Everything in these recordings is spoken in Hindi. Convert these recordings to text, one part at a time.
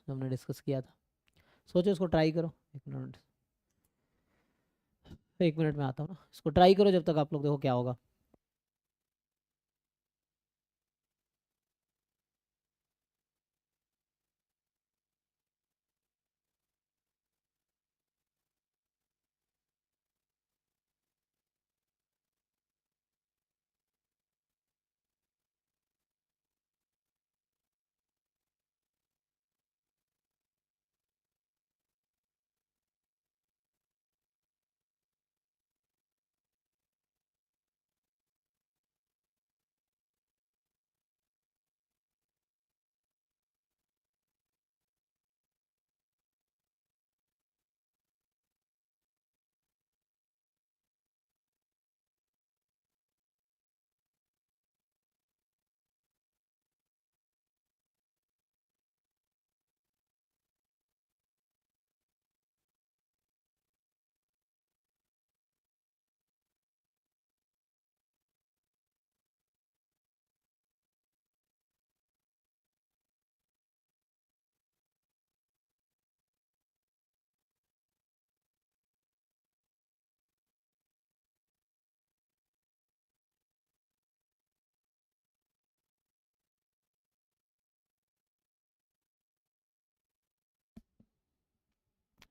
जो हमने डिस्कस किया था। सोचो, इसको ट्राई करो। एक मिनट में आता हूँ ना, इसको ट्राई करो जब तक आप लोग, देखो क्या होगा।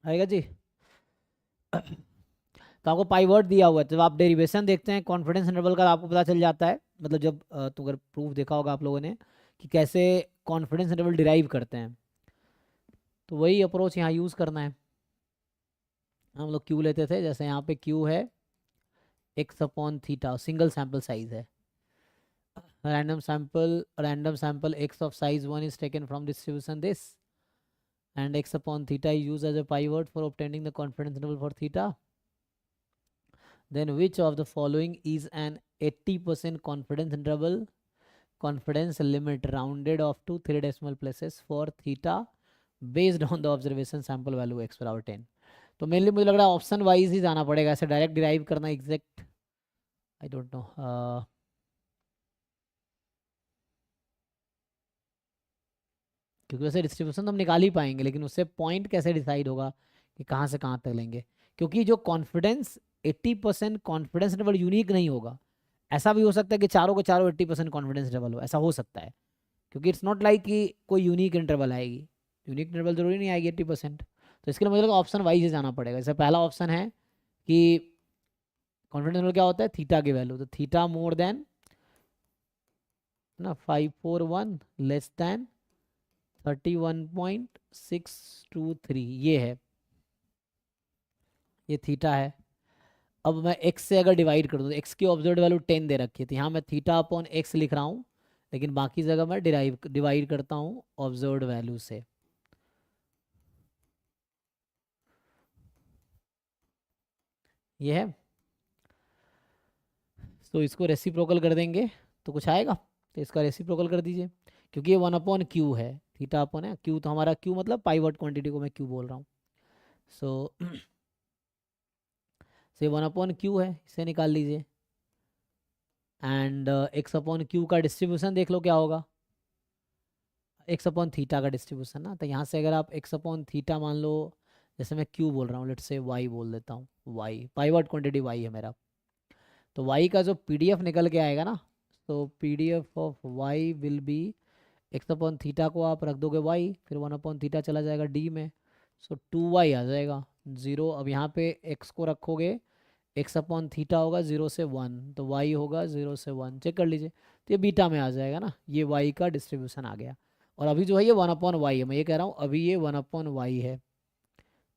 आएगा जी। तो आपको पाइवर्ट दिया हुआ है, जब आप डेरिवेशन देखते हैं कॉन्फिडेंस इंटरवल का, आपको पता चल जाता है, मतलब जब तो अगर प्रूफ देखा होगा आप लोगों ने कि कैसे कॉन्फिडेंस इंटरवल डिराइव करते हैं, तो वही अप्रोच यहाँ यूज़ करना है। हम लोग क्यू लेते थे, जैसे यहाँ पे क्यू है x upon theta, single sample size है, random sample x of size 1 is taken from distribution this, and x upon theta is used as a pivot for obtaining the confidence interval for theta. Then which of the following is an 80% confidence interval, confidence limit rounded off to 3 decimal places for theta based on the observation sample value x बराबर 10। तो मेनली मुझे लग रहा है ऑप्शन वाइज ही जाना पड़ेगा, ऐसे डायरेक्ट डिराइव करना एग्जैक्ट, आई डोंट नो। क्योंकि वैसे डिस्ट्रीब्यूशन तो हम निकाल ही पाएंगे, लेकिन उससे पॉइंट कैसे डिसाइड होगा कि कहाँ से कहाँ तक लेंगे, क्योंकि जो कॉन्फिडेंस 80% कॉन्फिडेंस इंटरवल यूनिक नहीं होगा। ऐसा भी हो सकता है कि चारों के चारों 80% कॉन्फिडेंस इंटरवल हो, ऐसा हो सकता है, क्योंकि इट्स नॉट लाइक कि कोई यूनिक इंटरवल आएगी, यूनिक इंटरवल जरूरी नहीं आएगी 80%। तो इसके लिए मुझे लगा ऑप्शन वाइज ही जाना पड़ेगा। जैसे पहला ऑप्शन है कि कॉन्फिडेंस इंटरवल क्या होता है, थीटा की वैल्यू, तो थीटा मोर देन ना 541 लेस देन 31.623, ये है, ये थीटा है। अब मैं x से अगर डिवाइड कर दूँ तो x की ऑब्जर्व वैल्यू 10 दे रखी है, तो यहाँ मैं थीटा अपॉन x लिख रहा हूँ, लेकिन बाकी जगह मैं डिवाइड करता हूँ ऑब्जर्व वैल्यू से। ये है, तो इसको रेसिप्रोकल कर देंगे तो कुछ आएगा, तो इसका रेसिप्रोकल कर दीजिए, क्योंकि ये 1/q है, थीटा अपॉन है q, तो हमारा q मतलब पाइवट क्वांटिटी को मैं q बोल रहा हूँ। सो से 1/q है, इसे निकाल लीजिए, एंड x अपॉन क्यू का डिस्ट्रीब्यूशन देख लो क्या होगा, एक्स अपॉन थीटा का डिस्ट्रीब्यूशन ना, तो यहाँ से अगर आप एक्स अपॉन थीटा मान लो, जैसे मैं क्यू बोल रहा हूँ, लेट से वाई बोल देता हूँ, वाई पाइवट क्वांटिटी वाई है मेरा, तो वाई का जो पीडीएफ निकल के आएगा ना, तो PDF of Y will be, X upon theta को आप रख दोगे वाई, फिर 1/, थीटा चला जाएगा डी में, सो 2y आ जाएगा 0। अब यहाँ पे x को रखोगे, एक्स अपॉन थीटा होगा 0 से 1, तो y होगा 0 से 1, चेक कर लीजिए, तो ये बीटा में आ जाएगा ना, ये y का डिस्ट्रीब्यूशन आ गया। और अभी जो है ये 1/y है, मैं ये कह रहा हूँ अभी ये 1/y है,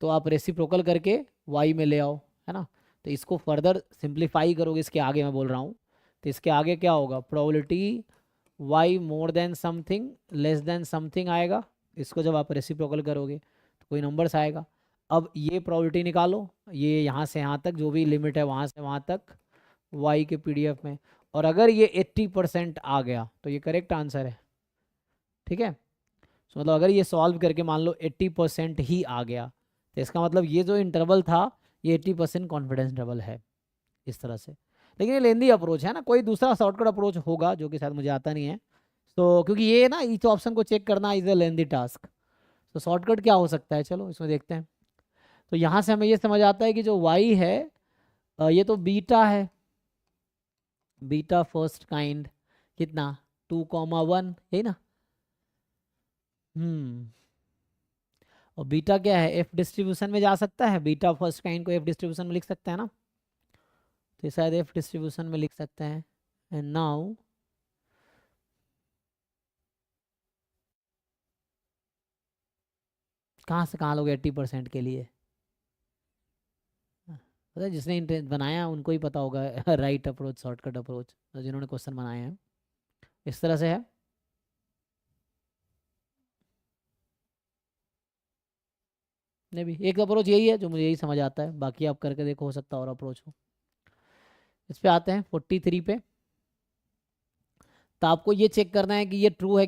तो आप रेसिप्रोकल करके y में ले आओ, है ना। तो इसको फर्दर सिंप्लीफाई करोगे, इसके आगे मैं बोल रहा हूँ, तो इसके आगे क्या होगा, probability y more than something less than something आएगा, इसको जब आप रेसिप्रोकल करोगे तो कोई नंबर्स आएगा। अब ये प्रोबेबिलिटी निकालो, ये यहाँ से यहाँ तक जो भी लिमिट है वहाँ से वहाँ तक y के पीडीएफ में, और अगर ये 80% आ गया तो ये करेक्ट आंसर है, ठीक है। तो मतलब अगर ये सॉल्व करके मान लो 80% ही आ गया, तो इसका मतलब ये जो इंटरवल था ये 80% कॉन्फिडेंस इंटरवल है, इस तरह से। लेकिन ये लेंदी अप्रोच है ना, कोई दूसरा शॉर्टकट अप्रोच होगा जो कि शायद मुझे आता नहीं है, तो क्योंकि ये ना इस ऑप्शन को चेक करना इज अ लेंदी टास्क, तो शॉर्टकट क्या हो सकता है, चलो इसमें देखते हैं। तो यहाँ से हमें ये समझ आता है कि जो y है ये तो बीटा है, बीटा फर्स्ट काइंड, कितना 2,1, यही ना। और बीटा क्या है, एफ डिस्ट्रीब्यूशन में जा सकता है, बीटा फर्स्ट काइंड को एफ डिस्ट्रीब्यूशन में लिख सकते हैं ना, तो ये शायद एफ डिस्ट्रीब्यूशन में लिख सकते हैं। एंड नाउ कहाँ से कहाँ लोग 80% के लिए, पता है जिसने बनाया उनको ही पता होगा राइट अप्रोच, शॉर्टकट अप्रोच, जिन्होंने क्वेश्चन बनाए हैं इस तरह से है। नहीं भी एक अप्रोच यही है जो मुझे यही समझ आता है, बाकी आप करके देखो, हो सकता है और अप्रोच हो। इस पे आते हैं 43 पे। तो आपको ये चेक करना है कि ये ट्रू है